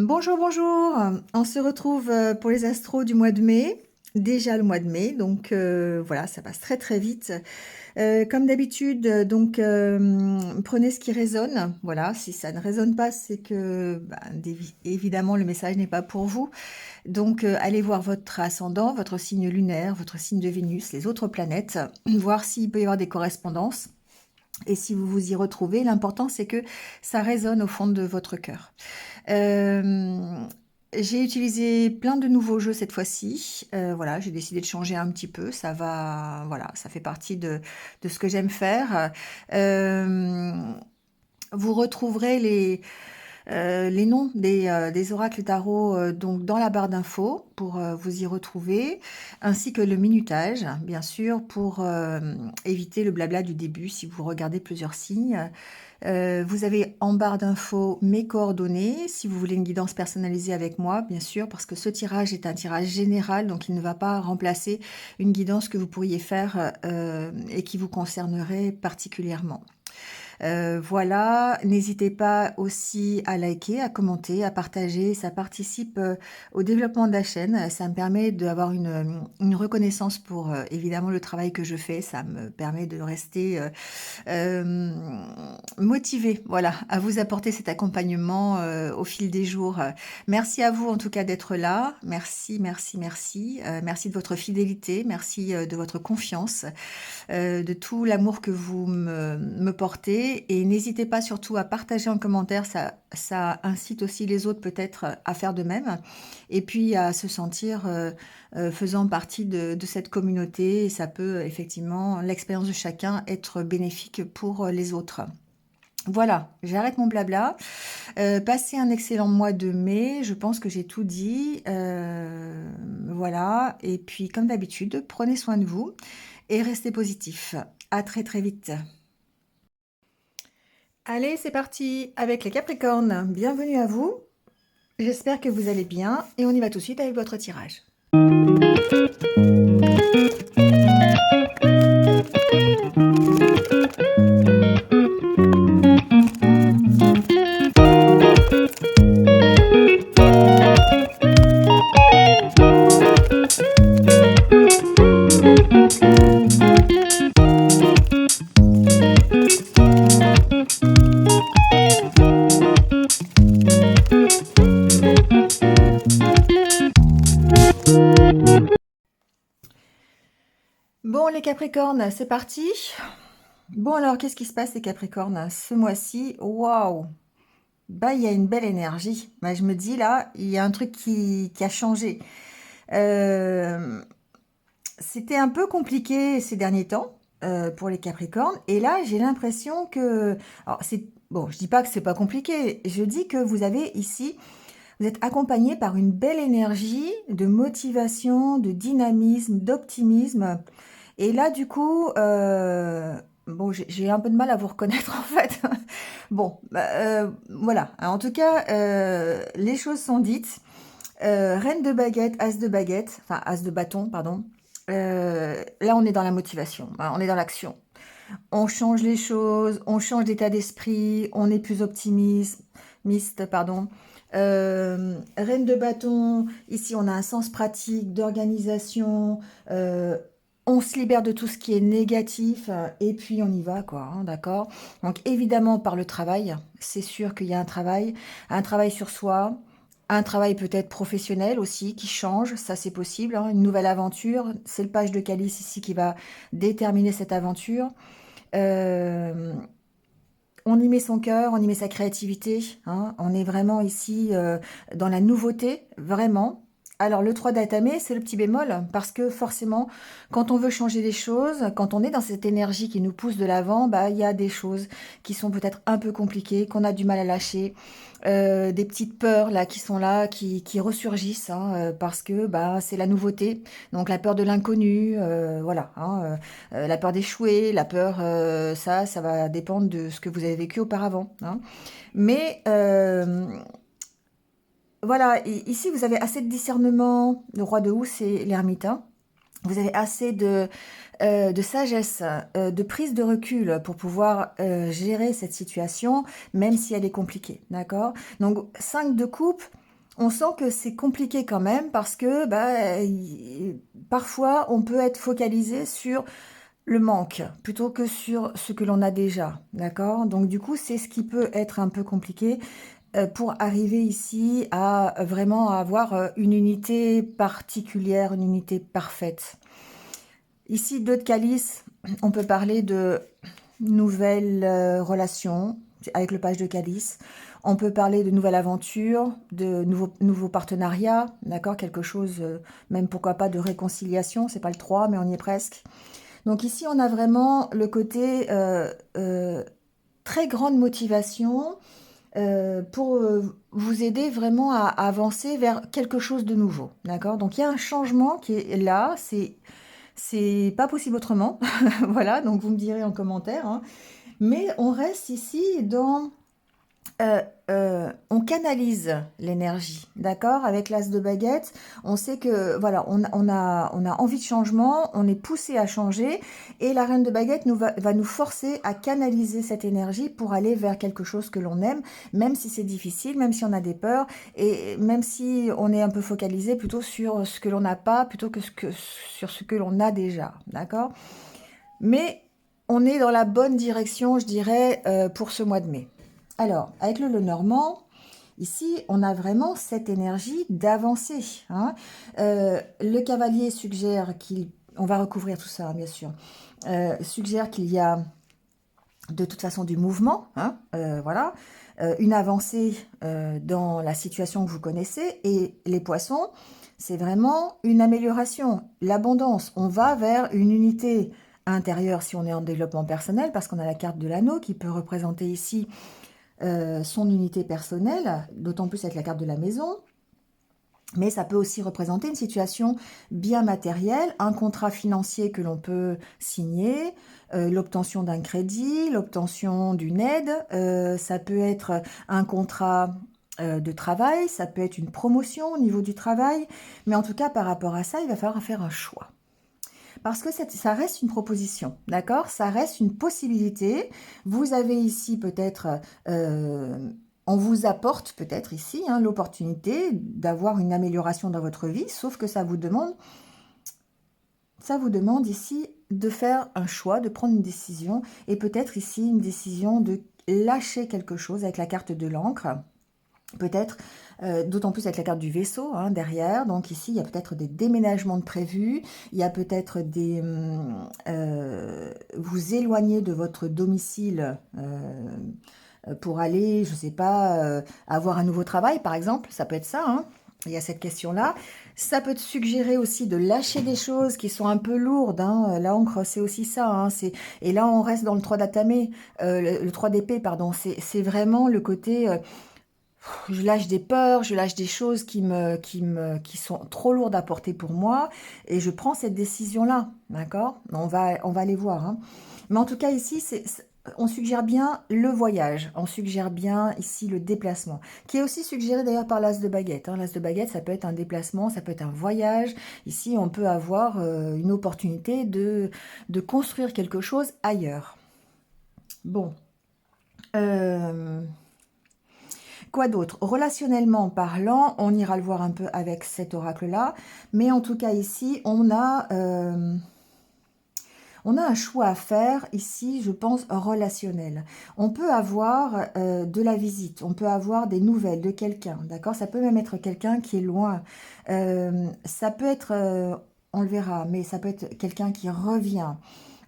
Bonjour, bonjour. On se retrouve pour les astros du mois de mai. Déjà le mois de mai, donc voilà, ça passe très très vite. Comme d'habitude, donc prenez ce qui résonne. Voilà, si ça ne résonne pas, c'est que évidemment le message n'est pas pour vous. Donc allez voir votre ascendant, votre signe lunaire, votre signe de Vénus, les autres planètes, voir s'il peut y avoir des correspondances. Et si vous vous y retrouvez, l'important c'est que ça résonne au fond de votre cœur. Euh, j'ai utilisé plein de nouveaux jeux cette fois-ci. Voilà, j'ai décidé de changer un petit peu. Ça va, voilà, ça fait partie de ce que j'aime faire. Euh, vous retrouverez les noms des oracles tarot donc dans la barre d'infos pour vous y retrouver, ainsi que le minutage, bien sûr, pour éviter le blabla du début si vous regardez plusieurs signes. Vous avez en barre d'infos mes coordonnées, si vous voulez une guidance personnalisée avec moi, bien sûr, parce que ce tirage est un tirage général, donc il ne va pas remplacer une guidance que vous pourriez faire et qui vous concernerait particulièrement. Voilà, n'hésitez pas aussi à liker, à commenter, à partager, ça participe au développement de la chaîne, ça me permet d'avoir une reconnaissance pour évidemment le travail que je fais, ça me permet de rester motivée, voilà, à vous apporter cet accompagnement au fil des jours. Merci à vous en tout cas d'être là, merci, merci, merci, merci de votre fidélité, merci de votre confiance, de tout l'amour que vous me portez. Et n'hésitez pas surtout à partager en commentaire, ça incite aussi les autres peut-être à faire de même. Et puis à se sentir faisant partie de cette communauté. Et ça peut effectivement, l'expérience de chacun, être bénéfique pour les autres. Voilà, j'arrête mon blabla. Passez un excellent mois de mai. Je pense que j'ai tout dit. Voilà. Et puis, comme d'habitude, prenez soin de vous et restez positif. À très très vite. Allez, c'est parti avec les Capricornes. Bienvenue à vous. J'espère que vous allez bien et on y va tout de suite avec votre tirage. Bon, les Capricornes, c'est parti. Bon, alors, qu'est-ce qui se passe, les Capricornes? Ce mois-ci, waouh! Bah, il y a une belle énergie. Bah, je me dis, là, il y a un truc qui a changé. Euh, C'était un peu compliqué ces derniers temps pour les Capricornes. Et là, j'ai l'impression que... Alors, bon, je dis pas que c'est pas compliqué. Je dis que vous avez ici... Vous êtes accompagné par une belle énergie de motivation, de dynamisme, d'optimisme. Et là, du coup, bon, j'ai un peu de mal à vous reconnaître en fait. Bon, voilà. En tout cas, les choses sont dites. Reine de baguette, enfin as de bâton, pardon. Là, on est dans la motivation, hein, on est dans l'action. On change les choses, on change d'état d'esprit, on est plus optimiste, pardon. Reine de bâton, ici on a un sens pratique, d'organisation, on se libère de tout ce qui est négatif et puis on y va, quoi, hein, d'accord? Donc évidemment par le travail, c'est sûr qu'il y a un travail sur soi, un travail peut-être professionnel aussi qui change, ça c'est possible, hein, une nouvelle aventure, c'est le page de calice ici qui va déterminer cette aventure. Euh, on y met son cœur, on y met sa créativité, hein. On est vraiment ici dans la nouveauté, vraiment. Alors le 3 d'atamé, c'est le petit bémol, parce que forcément, quand on veut changer les choses, quand on est dans cette énergie qui nous pousse de l'avant, bah, il y a des choses qui sont peut-être un peu compliquées, qu'on a du mal à lâcher, des petites peurs là qui sont là, qui ressurgissent, hein, parce que bah, c'est la nouveauté. Donc la peur de l'inconnu, voilà, hein, la peur d'échouer, la peur, ça va dépendre de ce que vous avez vécu auparavant, hein. Mais voilà, ici vous avez assez de discernement. Le roi de housse, c'est l'ermite, hein. Vous avez assez de sagesse, de prise de recul pour pouvoir gérer cette situation, même si elle est compliquée, d'accord? Donc 5 de coupe, On sent que c'est compliqué quand même parce que parfois on peut être focalisé sur le manque plutôt que sur ce que l'on a déjà, d'accord? Donc du coup, c'est ce qui peut être un peu compliqué pour arriver ici à vraiment avoir une unité particulière, une unité parfaite. Ici, 2 de calice, on peut parler de nouvelles relations avec le page de calice. On peut parler de nouvelles aventures, de nouveaux partenariats, d'accord? Quelque chose, même pourquoi pas de réconciliation, c'est pas le 3, mais on y est presque. Donc ici, on a vraiment le côté très grande motivation pour vous aider vraiment à avancer vers quelque chose de nouveau, d'accord? Donc il y a un changement qui est là, c'est pas possible autrement, voilà, donc vous me direz en commentaire, hein. Mais on reste ici dans Heu on canalise l'énergie, d'accord? Avec l'as de baguette, on sait que voilà, on a envie de changement, on est poussé à changer et la reine de baguette va nous forcer à canaliser cette énergie pour aller vers quelque chose que l'on aime, même si c'est difficile, même si on a des peurs et même si on est un peu focalisé plutôt sur ce que l'on n'a pas, plutôt que sur ce que l'on a déjà, d'accord? Mais on est dans la bonne direction, je dirais, pour ce mois de mai. Alors, avec le Lenormand, ici, on a vraiment cette énergie d'avancer, hein. Le cavalier suggère qu'il... On va recouvrir tout ça, hein, bien sûr. Suggère qu'il y a de toute façon du mouvement, hein, voilà. Une avancée dans la situation que vous connaissez. Et les poissons, c'est vraiment une amélioration, l'abondance. On va vers une unité intérieure si on est en développement personnel, parce qu'on a la carte de l'anneau qui peut représenter ici son unité personnelle, d'autant plus avec la carte de la maison. Mais ça peut aussi représenter une situation bien matérielle, un contrat financier que l'on peut signer, l'obtention d'un crédit, l'obtention d'une aide, ça peut être un contrat de travail, ça peut être une promotion au niveau du travail, mais en tout cas par rapport à ça, il va falloir faire un choix. Parce que ça reste une proposition, d'accord? Ça reste une possibilité. Vous avez ici peut-être, on vous apporte peut-être ici hein, l'opportunité d'avoir une amélioration dans votre vie, sauf que ça vous demande ici de faire un choix, de prendre une décision, et peut-être ici une décision de lâcher quelque chose avec la carte de l'encre. Peut-être, d'autant plus avec la carte du vaisseau hein, derrière. Donc ici, il y a peut-être des déménagements de prévus. Il y a peut-être des... vous éloigner de votre domicile pour aller, je ne sais pas, avoir un nouveau travail, par exemple. Ça peut être ça, hein. Il y a cette question-là. Ça peut te suggérer aussi de lâcher des choses qui sont un peu lourdes. Hein. L'encre, c'est aussi ça. Hein. Et là, on reste dans le 3 d'atamé, le 3 d'épée, pardon. C'est vraiment le côté... je lâche des peurs, je lâche des choses qui sont trop lourdes à porter pour moi et je prends cette décision-là, d'accord? On va les voir, hein. Mais en tout cas, ici, on suggère bien le voyage, on suggère bien ici le déplacement, qui est aussi suggéré d'ailleurs par l'as de baguette, hein. L'as de baguette, ça peut être un déplacement, ça peut être un voyage. Ici, on peut avoir une opportunité de construire quelque chose ailleurs. Bon. Euh, Quoi d'autre? Relationnellement parlant, on ira le voir un peu avec cet oracle-là, mais en tout cas ici, on a un choix à faire ici, je pense, relationnel. On peut avoir de la visite, on peut avoir des nouvelles de quelqu'un, d'accord? Ça peut même être quelqu'un qui est loin. Ça peut être, on le verra, mais ça peut être quelqu'un qui revient.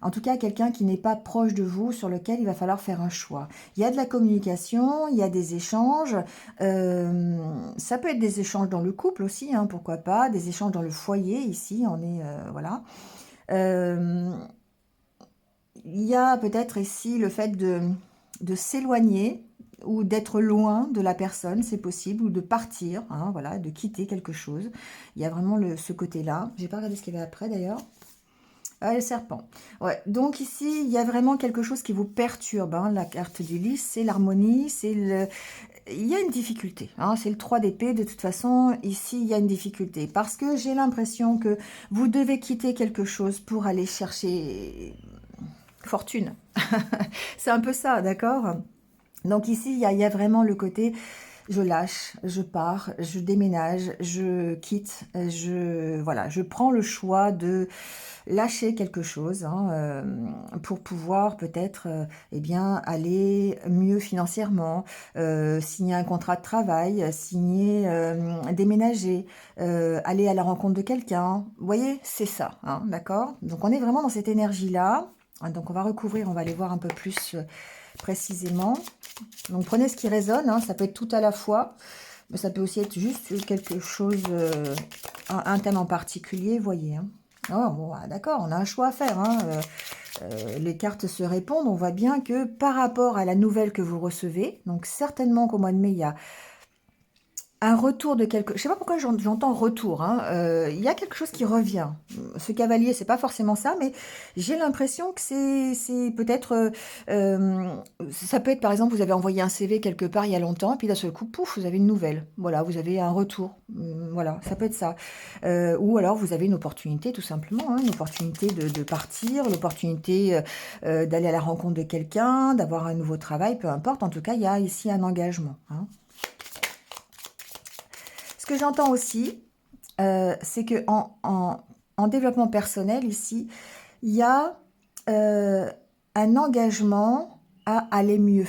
En tout cas, quelqu'un qui n'est pas proche de vous, sur lequel il va falloir faire un choix. Il y a de la communication, il y a des échanges. Ça peut être des échanges dans le couple aussi, hein, pourquoi pas. Des échanges dans le foyer, ici, on est... voilà. Euh, il y a peut-être ici le fait de s'éloigner ou d'être loin de la personne, c'est possible, ou de partir, hein, voilà, de quitter quelque chose. Il y a vraiment ce côté-là. J'ai pas regardé ce qu'il y avait après d'ailleurs. Ah, le serpent. Ouais. Donc ici, il y a vraiment quelque chose qui vous perturbe. Hein. La carte du lys, c'est l'harmonie, c'est le... Il y a une difficulté. Hein. C'est le 3 d'épée. De toute façon, ici, il y a une difficulté. Parce que j'ai l'impression que vous devez quitter quelque chose pour aller chercher fortune. C'est un peu ça, d'accord? Donc ici, il y a vraiment le côté... je lâche, je pars, je déménage, je quitte, voilà, je prends le choix de lâcher quelque chose hein, pour pouvoir peut-être eh bien aller mieux financièrement, signer un contrat de travail, signer, déménager, aller à la rencontre de quelqu'un. Vous voyez, c'est ça, hein, d'accord? Donc on est vraiment dans cette énergie-là. Donc on va recouvrir, on va aller voir un peu plus précisément. Donc prenez ce qui résonne, hein, ça peut être tout à la fois, mais ça peut aussi être juste quelque chose, un thème en particulier, voyez. Hein. Oh, bon, d'accord, on a un choix à faire. Hein. Les cartes se répondent, on voit bien que par rapport à la nouvelle que vous recevez, donc certainement qu'au mois de mai, il y a un retour de quelque... Je sais pas pourquoi j'entends retour. Hein. Il y a quelque chose qui revient. Ce cavalier, c'est pas forcément ça, mais j'ai l'impression que c'est peut-être... ça peut être, par exemple, vous avez envoyé un CV quelque part il y a longtemps, et puis d'un seul coup, pouf, vous avez une nouvelle. Voilà, vous avez un retour. Voilà, ça peut être ça. Ou alors, vous avez une opportunité, tout simplement. Hein, une opportunité de partir, l'opportunité d'aller à la rencontre de quelqu'un, d'avoir un nouveau travail, peu importe. En tout cas, il y a ici un engagement. Hein. Ce que j'entends aussi, c'est que en développement personnel, ici, il y a un engagement à aller mieux,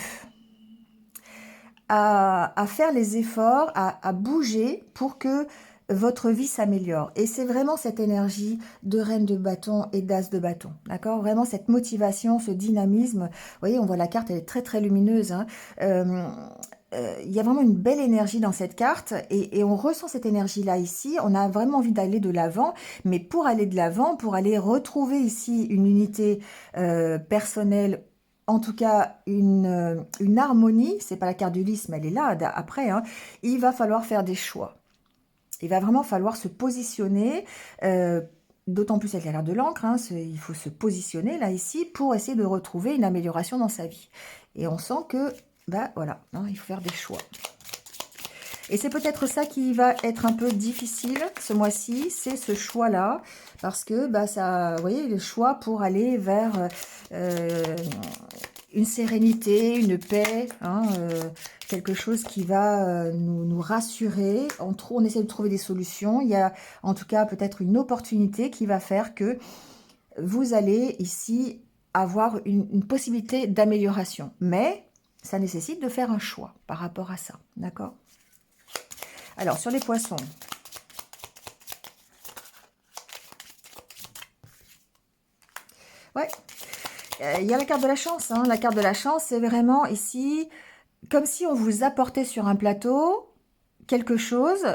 à faire les efforts, à bouger pour que votre vie s'améliore. Et c'est vraiment cette énergie de reine de bâton et d'as de bâton, d'accord? Vraiment cette motivation, ce dynamisme. Vous voyez, on voit la carte, elle est très très lumineuse. Hein. Il y a vraiment une belle énergie dans cette carte et on ressent cette énergie-là ici. On a vraiment envie d'aller de l'avant, mais pour aller de l'avant, pour aller retrouver ici une unité personnelle, en tout cas une harmonie, c'est pas la carte du lys, mais elle est là après, hein, il va falloir faire des choix. Il va vraiment falloir se positionner, d'autant plus avec la carte de l'encre, hein, il faut se positionner là ici pour essayer de retrouver une amélioration dans sa vie. Et on sent que, bah voilà, hein, il faut faire des choix. Et c'est peut-être ça qui va être un peu difficile ce mois-ci, c'est ce choix-là, parce que bah ça, vous voyez, le choix pour aller vers une sérénité, une paix, hein, quelque chose qui va nous rassurer. On essaie de trouver des solutions. Il y a en tout cas peut-être une opportunité qui va faire que vous allez ici avoir une possibilité d'amélioration. Mais ça nécessite de faire un choix par rapport à ça. D'accord? Alors, sur les poissons. Ouais, il y a la carte de la chance. Hein. La carte de la chance, c'est vraiment ici, comme si on vous apportait sur un plateau quelque chose,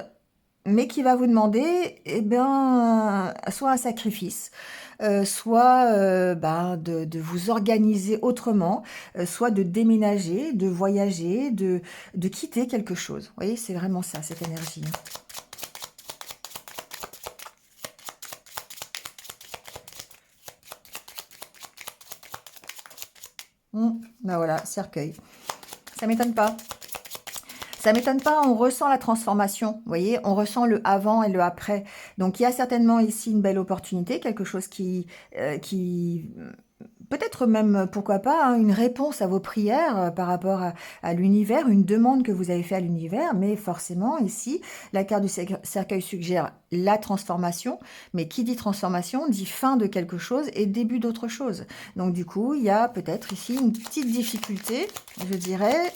mais qui va vous demander, eh bien, soit un sacrifice, soit ben, de vous organiser autrement, soit de déménager, de voyager, de quitter quelque chose. Vous voyez, c'est vraiment ça, cette énergie. Ben voilà, cercueil. Ça m'étonne pas. Ça m'étonne pas, on ressent la transformation, vous voyez, on ressent le avant et le après. Donc il y a certainement ici une belle opportunité, quelque chose qui peut-être même, pourquoi pas, hein, une réponse à vos prières par rapport à l'univers, une demande que vous avez fait à l'univers, mais forcément ici, la carte du cercueil suggère la transformation, mais qui dit transformation dit fin de quelque chose et début d'autre chose. Donc du coup, il y a peut-être ici une petite difficulté, je dirais,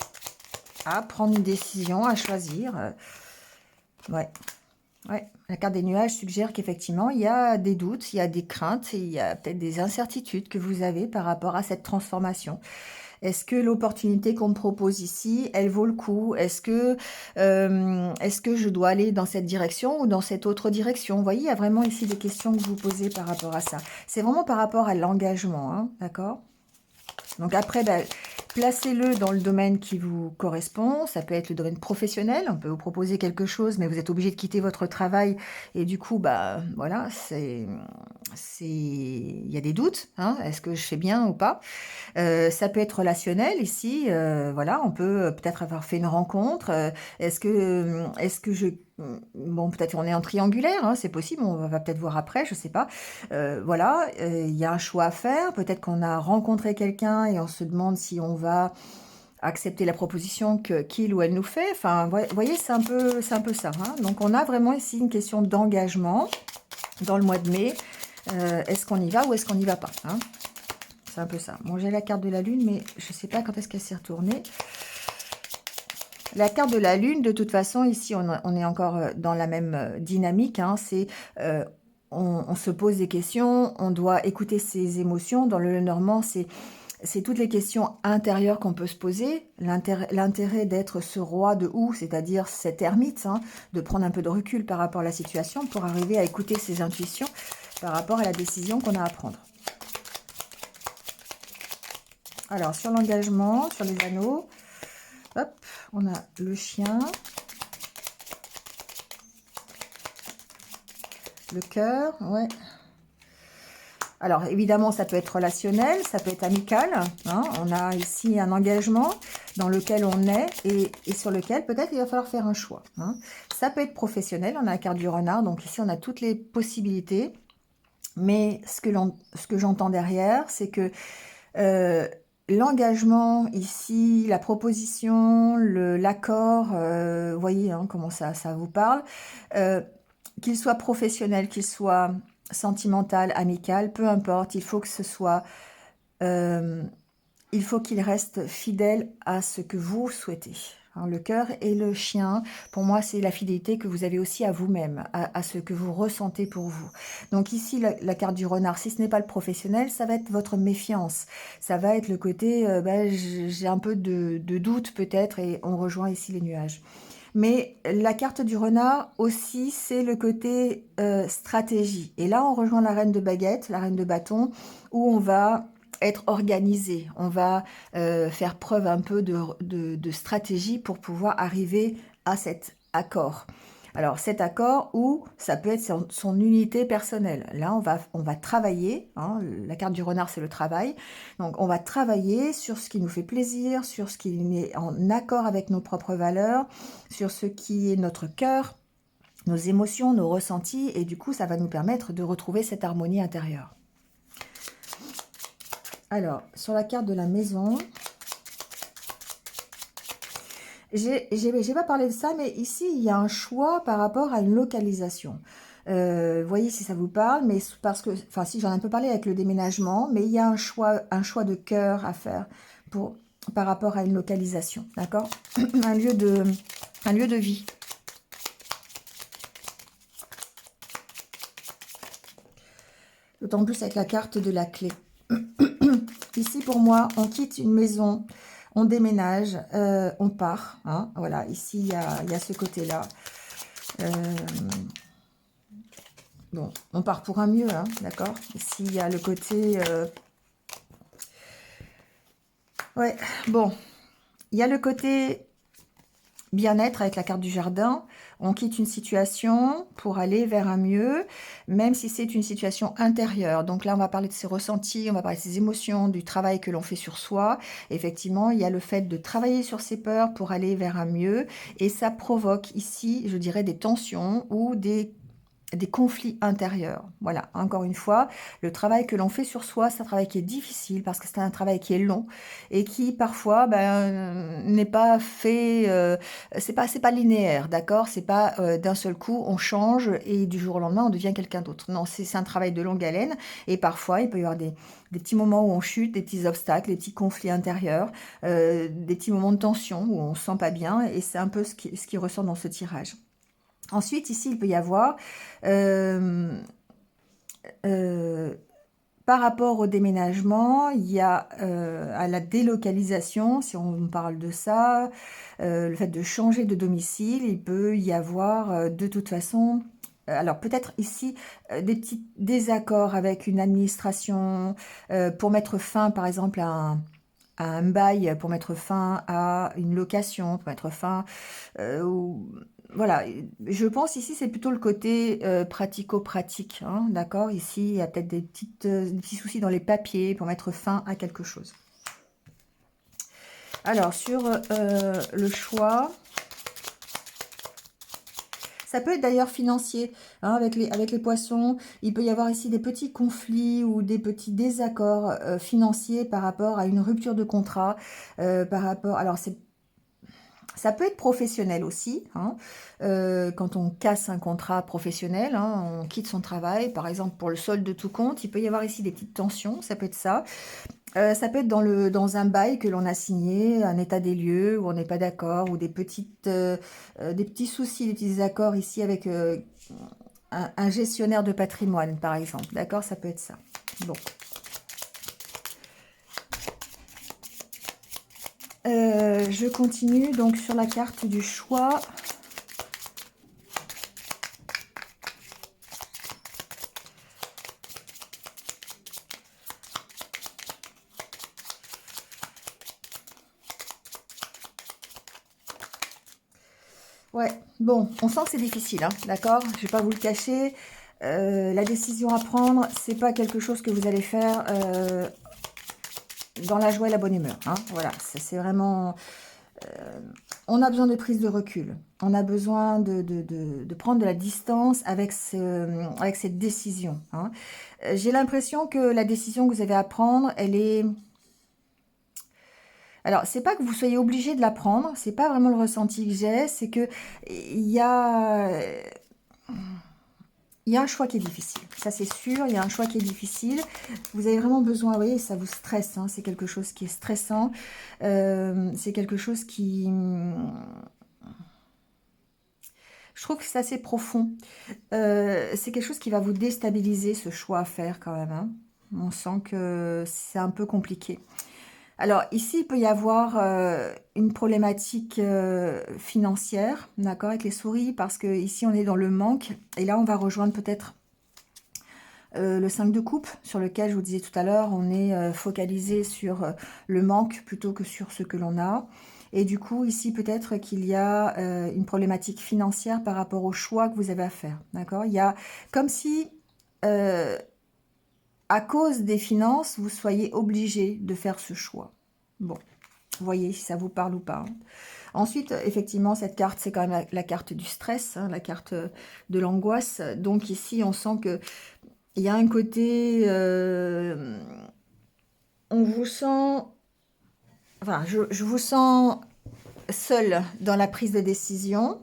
à prendre une décision, à choisir. Ouais. Ouais. La carte des nuages suggère qu'effectivement, il y a des doutes, il y a des craintes, il y a peut-être des incertitudes que vous avez par rapport à cette transformation. Est-ce que l'opportunité qu'on me propose ici, elle vaut le coup? Est-ce que je dois aller dans cette direction ou dans cette autre direction? Vous voyez, il y a vraiment ici des questions que vous posez par rapport à ça. C'est vraiment par rapport à l'engagement, hein, d'accord? Donc après, bah, placez-le dans le domaine qui vous correspond. Ça peut être le domaine professionnel. On peut vous proposer quelque chose, mais vous êtes obligé de quitter votre travail. Et du coup, bah voilà, il y a des doutes. Hein, est-ce que je fais bien ou pas? Ça peut être relationnel ici. Voilà, on peut peut-être avoir fait une rencontre. Est-ce que je... Bon, peut-être on est en triangulaire, hein, c'est possible, on va peut-être voir après, je sais pas. Voilà, il y a un choix à faire. Peut-être qu'on a rencontré quelqu'un et on se demande si on va accepter la proposition qu'il ou elle nous fait. Enfin, vous voyez, c'est un peu ça. Hein. Donc, on a vraiment ici une question d'engagement dans le mois de mai. Est-ce qu'on y va ou est-ce qu'on n'y va pas, hein? C'est un peu ça. Bon, j'ai la carte de la Lune, mais je ne sais pas quand est-ce qu'elle s'est retournée. La carte de la Lune, de toute façon, ici, on est encore dans la même dynamique. Hein, c'est on se pose des questions, on doit écouter ses émotions. Dans le Normand, c'est toutes les questions intérieures qu'on peut se poser. L'intérêt d'être ce roi de houx, c'est-à-dire cet ermite, hein, de prendre un peu de recul par rapport à la situation pour arriver à écouter ses intuitions par rapport à la décision qu'on a à prendre. Alors, sur l'engagement, sur les anneaux, hop, on a le chien, le cœur, ouais. Alors, évidemment, ça peut être relationnel, ça peut être amical. Hein. On a ici un engagement dans lequel on est et sur lequel peut-être il va falloir faire un choix. Hein. Ça peut être professionnel, on a la carte du renard, donc ici on a toutes les possibilités. Mais ce que j'entends derrière, c'est que l'engagement ici, la proposition, l'accord, vous voyez hein, comment ça vous parle, qu'il soit professionnel, qu'il soit sentimental, amical, peu importe, il faut que ce soit, il faut qu'il reste fidèle à ce que vous souhaitez. Alors, le cœur et le chien, pour moi, c'est la fidélité que vous avez aussi à vous-même, à ce que vous ressentez pour vous. Donc ici, la carte du renard, si ce n'est pas le professionnel, ça va être votre méfiance. Ça va être le côté, j'ai un peu de doute peut-être, et on rejoint ici les nuages. Mais la carte du renard aussi, c'est le côté stratégie. Et là, on rejoint la reine de baguette, la reine de bâton, où on va être organisé. On va faire preuve un peu de stratégie pour pouvoir arriver à cet accord. Alors cet accord où ça peut être son unité personnelle. Là, on va travailler. Hein, la carte du renard, c'est le travail. Donc on va travailler sur ce qui nous fait plaisir, sur ce qui est en accord avec nos propres valeurs, sur ce qui est notre cœur, nos émotions, nos ressentis. Et du coup, ça va nous permettre de retrouver cette harmonie intérieure. Alors, sur la carte de la maison, j'ai pas parlé de ça, mais ici, il y a un choix par rapport à une localisation. Voyez si ça vous parle, mais parce que, enfin, si j'en ai un peu parlé avec le déménagement, mais il y a un choix de cœur à faire par rapport à une localisation, d'accord? un lieu de vie. D'autant plus avec la carte de la clé. Ici, pour moi, on quitte une maison, on déménage, on part. Hein, voilà, ici, il y a ce côté-là. Bon, on part pour un mieux, hein, d'accord? Ici, il y a le côté... ouais, bon. Il y a le côté bien-être avec la carte du jardin. On quitte une situation pour aller vers un mieux, même si c'est une situation intérieure. Donc là, on va parler de ses ressentis, on va parler de ses émotions, du travail que l'on fait sur soi. Effectivement, il y a le fait de travailler sur ses peurs pour aller vers un mieux. Et ça provoque ici, je dirais, des tensions ou des conflits intérieurs. Voilà, encore une fois, le travail que l'on fait sur soi, c'est un travail qui est difficile parce que c'est un travail qui est long et qui parfois n'est pas fait, c'est pas linéaire, d'accord? C'est pas d'un seul coup on change et du jour au lendemain on devient quelqu'un d'autre. Non, c'est un travail de longue haleine et parfois il peut y avoir des petits moments où on chute, des petits obstacles, des petits conflits intérieurs, des petits moments de tension où on se sent pas bien et c'est un peu ce qui ressort dans ce tirage. Ensuite, ici, il peut y avoir, par rapport au déménagement, il y a à la délocalisation, si on parle de ça, le fait de changer de domicile, il peut y avoir de toute façon... Alors peut-être ici des petits désaccords avec une administration pour mettre fin par exemple à un bail, pour mettre fin à une location, pour mettre fin voilà, je pense ici c'est plutôt le côté pratico-pratique, hein, d'accord? Ici il y a peut-être des petits soucis dans les papiers pour mettre fin à quelque chose. Alors sur le choix, Ça peut être d'ailleurs financier, hein, avec les poissons. Il peut y avoir ici des petits conflits ou des petits désaccords financiers par rapport à une rupture de contrat, par rapport... Alors, ça peut être professionnel aussi, hein, quand on casse un contrat professionnel, hein, on quitte son travail, par exemple pour le solde de tout compte, il peut y avoir ici des petites tensions, ça peut être ça. Ça peut être dans un bail que l'on a signé, un état des lieux où on n'est pas d'accord, ou des petits soucis, des petits désaccords ici avec un gestionnaire de patrimoine, par exemple. D'accord, ça peut être ça. Bon. Je continue donc sur la carte du choix. Ouais, bon, on sent que c'est difficile, hein, d'accord? Je vais pas vous le cacher. La décision à prendre, c'est pas quelque chose que vous allez faire dans la joie et la bonne humeur, hein. Voilà, c'est vraiment... on a besoin de prise de recul. On a besoin de prendre de la distance avec cette décision, hein. J'ai l'impression que la décision que vous avez à prendre, elle est... Alors, c'est pas que vous soyez obligé de la prendre, c'est pas vraiment le ressenti que j'ai, c'est que il y a un choix qui est difficile, ça c'est sûr, il y a un choix qui est difficile. Vous avez vraiment besoin, vous voyez, ça vous stresse, hein, c'est quelque chose qui est stressant, c'est quelque chose qui... Je trouve que c'est assez profond. C'est quelque chose qui va vous déstabiliser, ce choix à faire quand même, hein. On sent que c'est un peu compliqué. Alors ici, il peut y avoir une problématique financière, d'accord, avec les souris, parce que ici on est dans le manque, et là on va rejoindre peut-être le 5 de coupe, sur lequel je vous disais tout à l'heure, on est focalisé sur le manque plutôt que sur ce que l'on a. Et du coup, ici, peut-être qu'il y a une problématique financière par rapport au choix que vous avez à faire, d'accord? Il y a comme si... à cause des finances, vous soyez obligé de faire ce choix. Bon, voyez si ça vous parle ou pas, hein. Ensuite, effectivement, cette carte, c'est quand même la carte du stress, hein, la carte de l'angoisse. Donc ici, on sent que il y a un côté... on vous sent... Enfin, je vous sens seul dans la prise de décision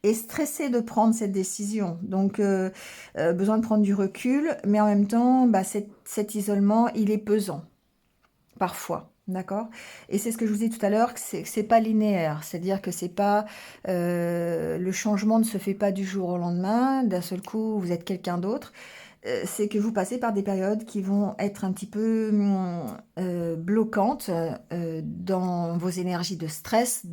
et stressé de prendre cette décision. Donc, besoin de prendre du recul, mais en même temps, bah, cet isolement, il est pesant, parfois. D'accord? Et c'est ce que je vous disais tout à l'heure, que c'est pas linéaire. C'est-à-dire que c'est pas... le changement ne se fait pas du jour au lendemain. D'un seul coup, vous êtes quelqu'un d'autre. C'est que vous passez par des périodes qui vont être un petit peu bloquantes dans vos énergies de stress,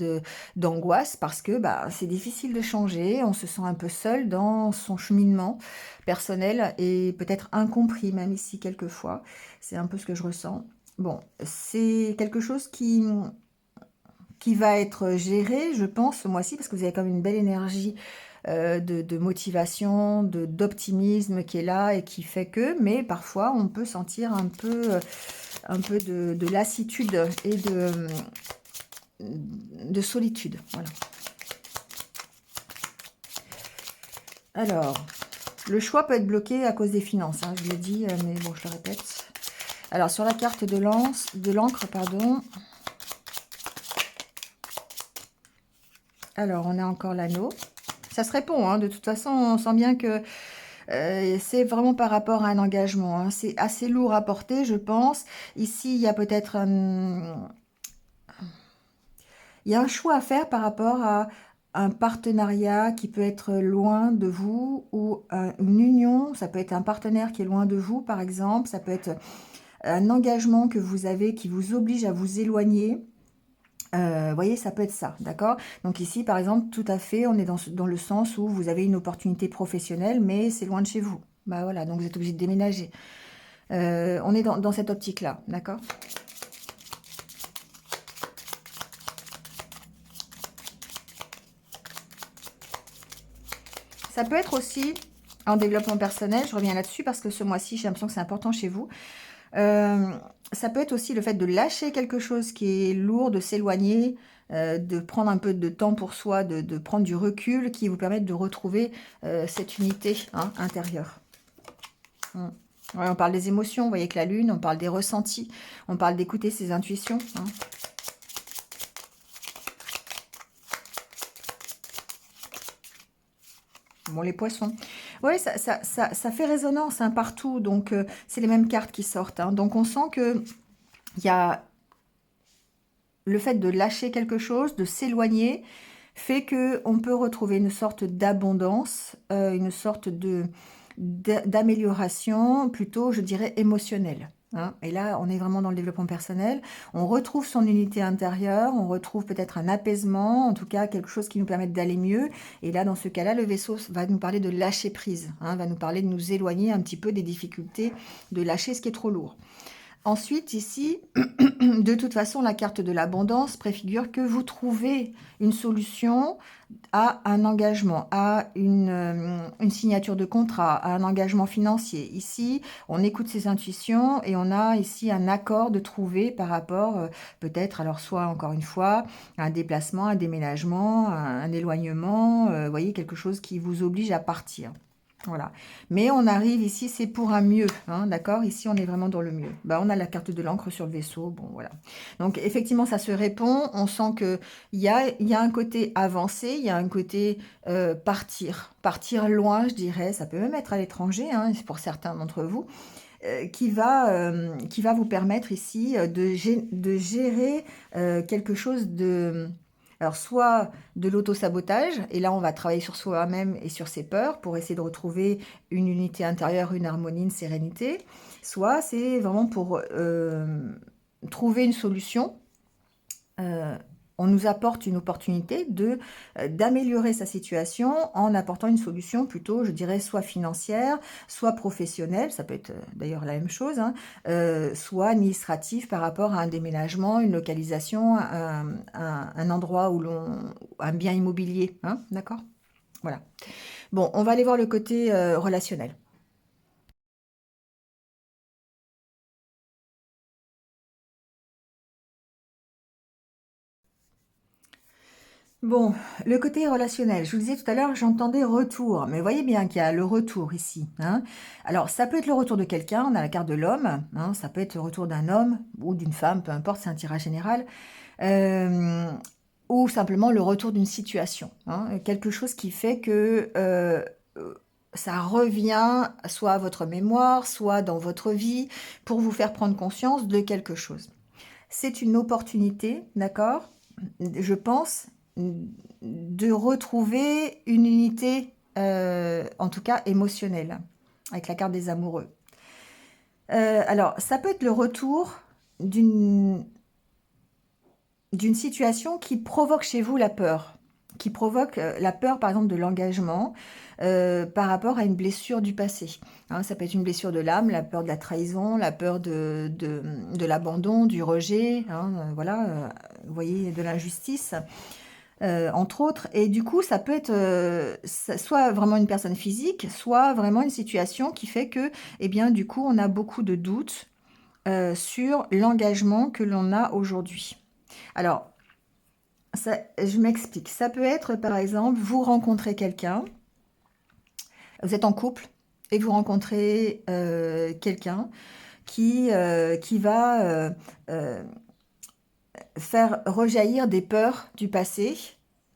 d'angoisse, parce que bah, c'est difficile de changer, on se sent un peu seul dans son cheminement personnel et peut-être incompris même ici quelquefois. C'est un peu ce que je ressens. Bon, c'est quelque chose qui va être géré, je pense, ce mois-ci, parce que vous avez quand même une belle énergie de motivation, d'optimisme qui est là et qui fait que, mais parfois on peut sentir un peu de lassitude et de solitude. Voilà. Alors, le choix peut être bloqué à cause des finances, hein, je l'ai dit, mais bon, je le répète. Alors, sur la carte de l'encre, pardon. Alors, on a encore l'anneau. Ça se répond, hein, de toute façon, on sent bien que c'est vraiment par rapport à un engagement, hein. C'est assez lourd à porter, je pense. Ici, il y a peut-être il y a un choix à faire par rapport à un partenariat qui peut être loin de vous ou une union. Ça peut être un partenaire qui est loin de vous, par exemple. Ça peut être un engagement que vous avez qui vous oblige à vous éloigner. Vous voyez, ça peut être ça, d'accord? Donc ici, par exemple, tout à fait, on est dans le sens où vous avez une opportunité professionnelle, mais c'est loin de chez vous. Bah voilà, donc vous êtes obligé de déménager. On est dans cette optique-là, d'accord? Ça peut être aussi en développement personnel, je reviens là-dessus parce que ce mois-ci, j'ai l'impression que c'est important chez vous. Ça peut être aussi le fait de lâcher quelque chose qui est lourd, de s'éloigner, de prendre un peu de temps pour soi, de prendre du recul qui vous permettent de retrouver cette unité hein, intérieure. Mm. Ouais, on parle des émotions, vous voyez, avec la lune, on parle des ressentis, on parle d'écouter ses intuitions. Hein. Bon, les poissons. Oui, ça fait résonance hein, partout, donc c'est les mêmes cartes qui sortent. Hein. Donc on sent que il y a le fait de lâcher quelque chose, de s'éloigner, fait que on peut retrouver une sorte d'abondance, une sorte d'amélioration, plutôt, je dirais, émotionnelle. Hein. Et là, on est vraiment dans le développement personnel. On retrouve son unité intérieure, on retrouve peut-être un apaisement, en tout cas quelque chose qui nous permette d'aller mieux. Et là, dans ce cas-là, le vaisseau va nous parler de lâcher prise, hein, va nous parler de nous éloigner un petit peu des difficultés, de lâcher ce qui est trop lourd. Ensuite, ici, de toute façon, la carte de l'abondance préfigure que vous trouvez une solution à un engagement, à une signature de contrat, à un engagement financier. Ici, on écoute ses intuitions et on a ici un accord de trouver par rapport, peut-être, alors soit encore une fois, un déplacement, un déménagement, un éloignement, vous voyez, quelque chose qui vous oblige à partir. Voilà. Mais on arrive ici, c'est pour un mieux, hein, d'accord? Ici, on est vraiment dans le mieux. Bah, on a la carte de l'encre sur le vaisseau, bon, voilà. Donc, effectivement, ça se répond. On sent que il y a un côté avancé, il y a un côté partir. Partir loin, je dirais. Ça peut même être à l'étranger, hein, pour certains d'entre vous, qui va vous permettre ici de gérer quelque chose de... Alors, soit de l'auto-sabotage, et là, on va travailler sur soi-même et sur ses peurs pour essayer de retrouver une unité intérieure, une harmonie, une sérénité. Soit c'est vraiment pour trouver une solution. On nous apporte une opportunité d'améliorer sa situation en apportant une solution plutôt, je dirais, soit financière, soit professionnelle, ça peut être d'ailleurs la même chose, hein, soit administrative par rapport à un déménagement, une localisation, un endroit où un bien immobilier, hein, d'accord? Voilà. Bon, on va aller voir le côté relationnel. Bon, le côté relationnel, je vous disais tout à l'heure, j'entendais retour, mais voyez bien qu'il y a le retour ici. Hein. Alors, ça peut être le retour de quelqu'un, on a la carte de l'homme, hein, ça peut être le retour d'un homme ou d'une femme, peu importe, c'est un tirage général, euh, ou simplement le retour d'une situation, hein, quelque chose qui fait que ça revient soit à votre mémoire, soit dans votre vie, pour vous faire prendre conscience de quelque chose. C'est une opportunité, d'accord? Je pense, de retrouver une unité, en tout cas émotionnelle, avec la carte des amoureux. Alors, ça peut être le retour d'une d'une situation qui provoque chez vous la peur, qui provoque la peur, par exemple, de l'engagement par rapport à une blessure du passé. Hein, ça peut être une blessure de l'âme, la peur de la trahison, la peur de l'abandon, du rejet, hein, voilà, vous voyez, de l'injustice. Entre autres, et du coup, ça peut être soit vraiment une personne physique, soit vraiment une situation qui fait que, eh bien, du coup, on a beaucoup de doutes sur l'engagement que l'on a aujourd'hui. Alors, je m'explique. Ça peut être, par exemple, vous rencontrez quelqu'un, vous êtes en couple, et vous rencontrez quelqu'un qui va faire rejaillir des peurs du passé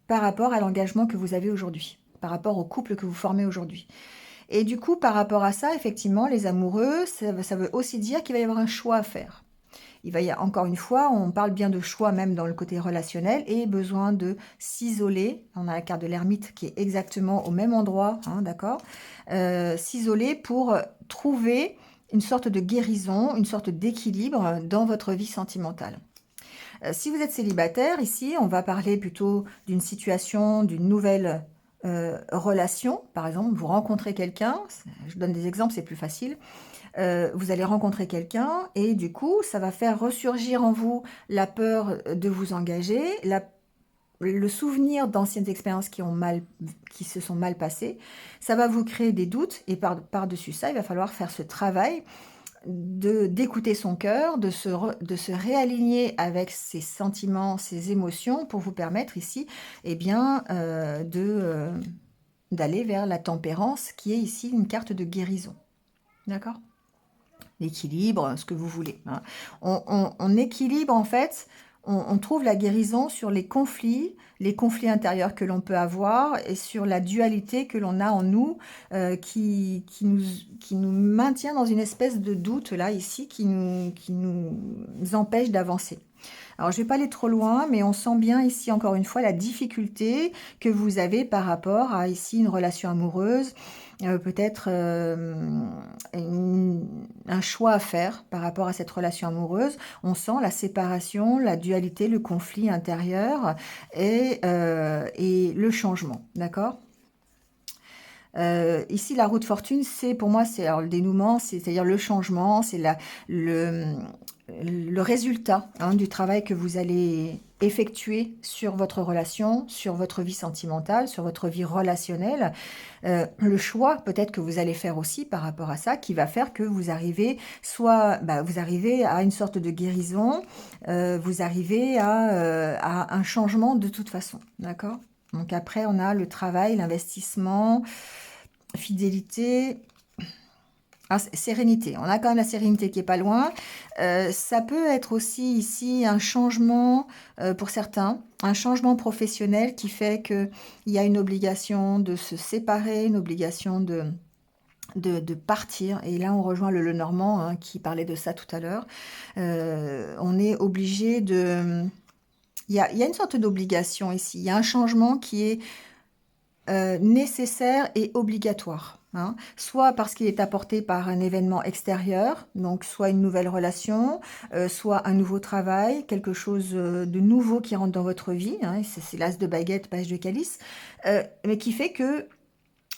par rapport à l'engagement que vous avez aujourd'hui, par rapport au couple que vous formez aujourd'hui. Et du coup, par rapport à ça, effectivement, les amoureux, ça veut aussi dire qu'il va y avoir un choix à faire. Il va y avoir, encore une fois, on parle bien de choix même dans le côté relationnel et besoin de s'isoler. On a la carte de l'ermite qui est exactement au même endroit, hein, d'accord? S'isoler pour trouver une sorte de guérison, une sorte d'équilibre dans votre vie sentimentale. Si vous êtes célibataire, ici, on va parler plutôt d'une situation, d'une nouvelle relation. Par exemple, vous rencontrez quelqu'un, je donne des exemples, c'est plus facile. Vous allez rencontrer quelqu'un et du coup, ça va faire ressurgir en vous la peur de vous engager, le souvenir d'anciennes expériences qui se sont mal passées. Ça va vous créer des doutes et par-dessus ça, il va falloir faire ce travail d'écouter son cœur, de se réaligner avec ses sentiments, ses émotions pour vous permettre ici, eh bien, d'aller vers la tempérance qui est ici une carte de guérison. D'accord? L'équilibre, ce que vous voulez. Hein. On équilibre en fait, on trouve la guérison sur les conflits intérieurs que l'on peut avoir et sur la dualité que l'on a en nous qui nous maintient dans une espèce de doute là ici qui nous empêche d'avancer. Alors, je ne vais pas aller trop loin, mais on sent bien ici, encore une fois, la difficulté que vous avez par rapport à ici une relation amoureuse, peut-être un choix à faire par rapport à cette relation amoureuse. On sent la séparation, la dualité, le conflit intérieur et le changement, d'accord? Ici, la roue de fortune, c'est pour moi, c'est alors le dénouement, c'est-à-dire le changement, c'est le résultat hein, du travail que vous allez effectuer sur votre relation, sur votre vie sentimentale, sur votre vie relationnelle. Le choix peut-être que vous allez faire aussi par rapport à ça, qui va faire que vous arrivez vous arrivez à une sorte de guérison, vous arrivez à un changement de toute façon, d'accord? Donc après, on a le travail, l'investissement, fidélité, sérénité. On a quand même la sérénité qui est pas loin. Ça peut être aussi ici un changement pour certains, un changement professionnel qui fait qu'il y a une obligation de se séparer, une obligation de partir. Et là, on rejoint le Lenormand hein, qui parlait de ça tout à l'heure. On est obligé de... il y a une sorte d'obligation ici. Il y a un changement qui est nécessaire et obligatoire. Hein. Soit parce qu'il est apporté par un événement extérieur, donc soit une nouvelle relation, soit un nouveau travail, quelque chose de nouveau qui rentre dans votre vie. Hein, c'est l'as de baguette, page de calice, mais qui fait que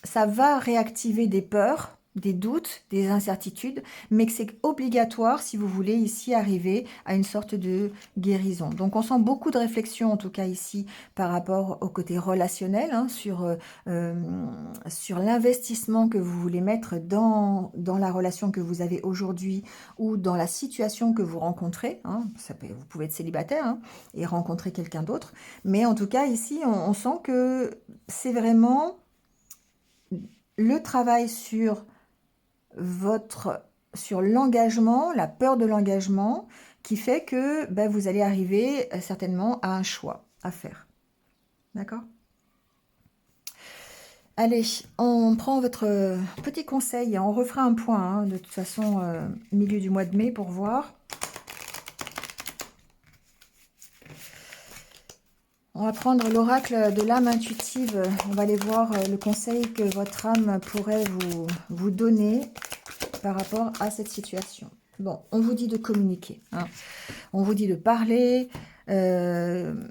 ça va réactiver des peurs, des doutes, des incertitudes, mais que c'est obligatoire si vous voulez ici arriver à une sorte de guérison. Donc on sent beaucoup de réflexion en tout cas ici par rapport au côté relationnel, hein, sur l'investissement que vous voulez mettre dans la relation que vous avez aujourd'hui ou dans la situation que vous rencontrez. Hein. Vous pouvez être célibataire hein, et rencontrer quelqu'un d'autre, mais en tout cas ici on sent que c'est vraiment le travail sur l'engagement, la peur de l'engagement, qui fait que vous allez arriver certainement à un choix à faire. D'accord? Allez, on prend votre petit conseil et on refera un point, hein, de toute façon, milieu du mois de mai pour voir. On va prendre l'oracle de l'âme intuitive. On va aller voir le conseil que votre âme pourrait vous donner par rapport à cette situation. Bon, on vous dit de communiquer. Hein. On vous dit de parler,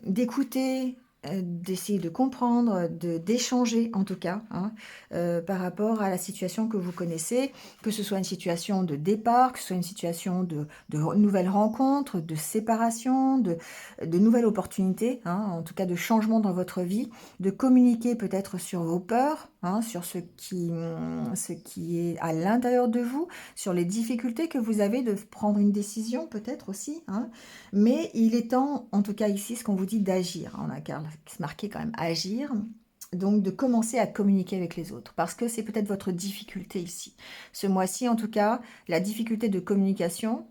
d'écouter, d'essayer de comprendre, d'échanger en tout cas, hein, par rapport à la situation que vous connaissez, que ce soit une situation de départ, que ce soit une situation de nouvelles rencontres, de séparation, de nouvelles opportunités, hein, en tout cas de changement dans votre vie, de communiquer peut-être sur vos peurs, hein, sur ce qui est à l'intérieur de vous, sur les difficultés que vous avez de prendre une décision peut-être aussi, hein, mais il est temps, en tout cas ici, ce qu'on vous dit d'agir. On a marqué quand même agir, donc de commencer à communiquer avec les autres, parce que c'est peut-être votre difficulté ici. Ce mois-ci, en tout cas, la difficulté de communication,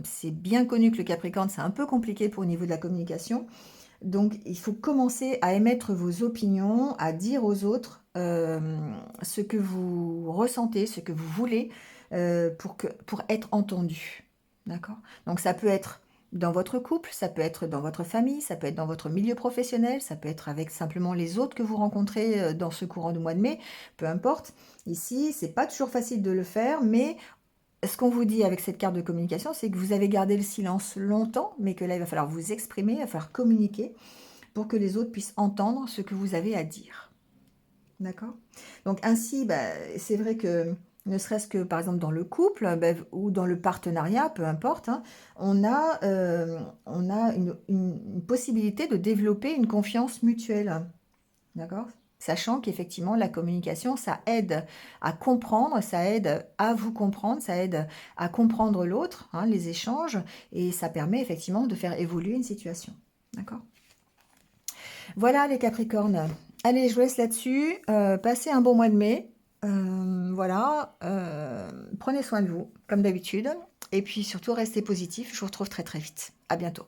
c'est bien connu que le Capricorne, c'est un peu compliqué pour au niveau de la communication, donc il faut commencer à émettre vos opinions, à dire aux autres ce que vous ressentez, ce que vous voulez, pour être entendu. D'accord? Donc ça peut être dans votre couple, ça peut être dans votre famille, ça peut être dans votre milieu professionnel, ça peut être avec simplement les autres que vous rencontrez dans ce courant du mois de mai, peu importe. Ici, c'est pas toujours facile de le faire, mais ce qu'on vous dit avec cette carte de communication, c'est que vous avez gardé le silence longtemps, mais que là, il va falloir vous exprimer, il va falloir communiquer pour que les autres puissent entendre ce que vous avez à dire. D'accord? Donc ainsi, c'est vrai que ne serait-ce que par exemple dans le couple ou dans le partenariat, peu importe, hein, on a une possibilité de développer une confiance mutuelle. D'accord? sachant qu'effectivement, la communication, ça aide à comprendre, ça aide à vous comprendre, ça aide à comprendre l'autre, hein, les échanges, et ça permet effectivement de faire évoluer une situation. D'accord? Voilà les Capricornes. Allez, je vous laisse là-dessus. Passez un bon mois de mai. Voilà. Prenez soin de vous, comme d'habitude. Et puis surtout, restez positif. Je vous retrouve très très vite. À bientôt.